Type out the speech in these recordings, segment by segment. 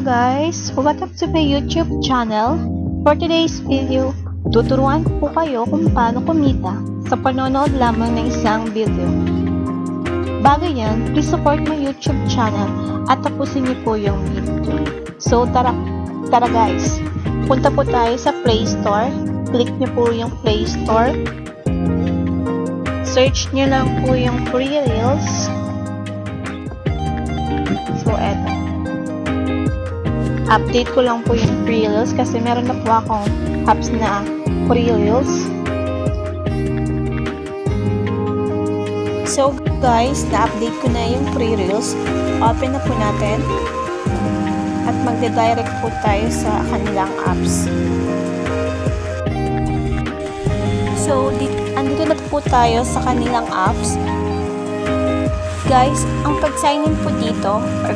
guys! Welcome to my YouTube channel. For today's video, tuturuan po kayo kung paano kumita sa panonood lamang ng isang video. Bago yan, please support my YouTube channel at tapusin niyo po yung video. So tara guys! Punta po tayo sa Play Store. Click niyo po yung Play Store. Search niyo lang po yung Free Reels. So eto. Update ko lang po yung Free Reels kasi meron na po akong apps na Free Reels. So guys, na-update ko na yung Free Reels. Open na po natin. At magde-direct po tayo sa kanilang apps. So, andito na po tayo sa kanilang apps. Guys, ang pag-sign in po dito, or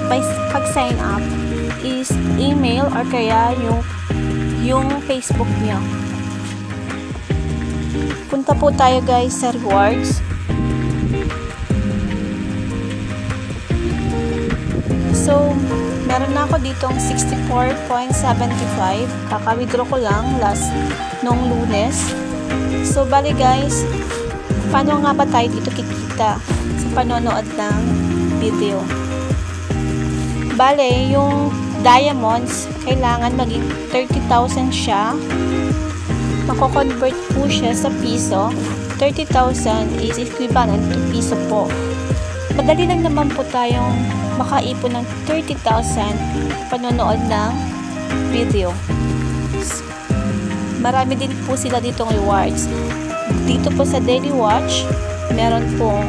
pag-sign up, is email or kaya yung Facebook niyo. Punta po tayo guys sa rewards. So, meron na ako ditong 64.75. Kaka-withdraw ko lang last nung Lunes. So, bali guys, paano nga ba tayo dito kikita sa panonood ng video? Bale, yung diamonds, kailangan maging 30,000 siya. Mako-convert po siya sa piso. 30,000 is equivalent to piso po. Madali lang naman po tayong makaipon ng 30,000 panonood ng video. Marami din po sila ditong rewards. Dito po sa Daily Watch, meron pong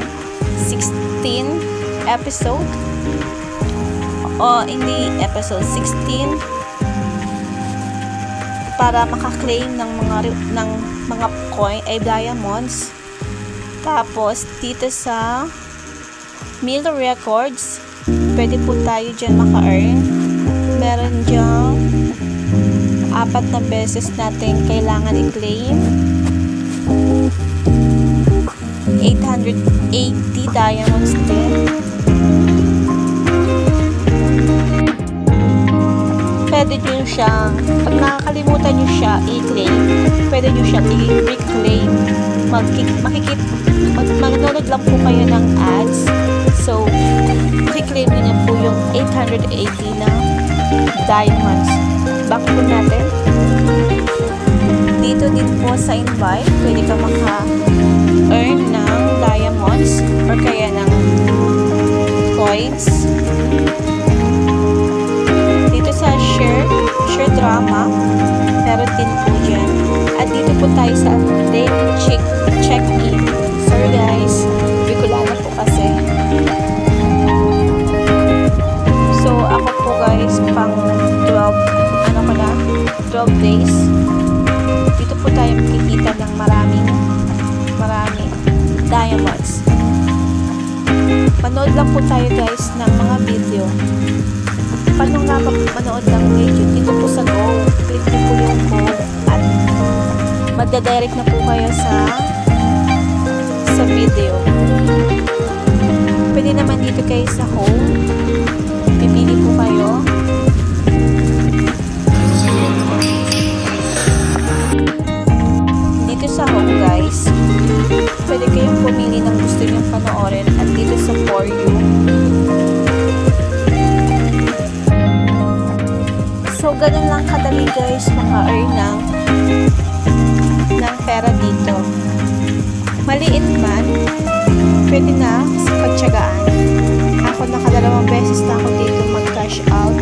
16 episode. O hindi episode 16 para maka-claim ng mga coin ay diamonds. Tapos dito sa meal records, pwede po tayo dyan maka-earn. Meron dyan 4 na beses natin kailangan i-claim. 880 diamonds din. Pwede nyo siyang, pag nakakalimutan nyo siya i-claim, pwede nyo siyang i-reclaim. Manonood lang po kayo ng ads. So, i-claim nyo po yung 880 na diamonds. Back po natin. Dito din po sa invite, pwede ka maka-earn ng diamonds or kaya ng coins. Dito sa share drama, meron din po dyan. At dito po tayo sa daily check-in. Sorry guys, Bicolana po kasi. So, ako po guys, pang 12 days. Dito po tayo makikita ng maraming diamonds. Manood lang po tayo guys ng mga video. Paano nga manood ng video? Dito po sa go, click niyo po yung go at magdadirect na po kayo sa video. Pwede naman dito kayo sa home. Pipili po kayo. Dito sa home guys, pwede kayong pumili ng gusto nyong panoorin at dito sa For You. So, ganun lang kadali guys maka-earn ng pera dito. Maliit man, pwede na sa pagtyagaan. Ako nakadalawang beses na ako dito mag-cash out.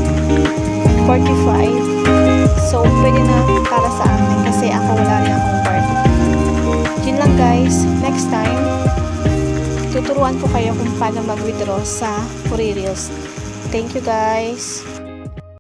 45. So, pwede na para sa akin kasi ako wala rin akong card. Yun lang guys. Next time, tuturuan ko kayo kung paano mag-withdraw sa Free Reels. Thank you guys.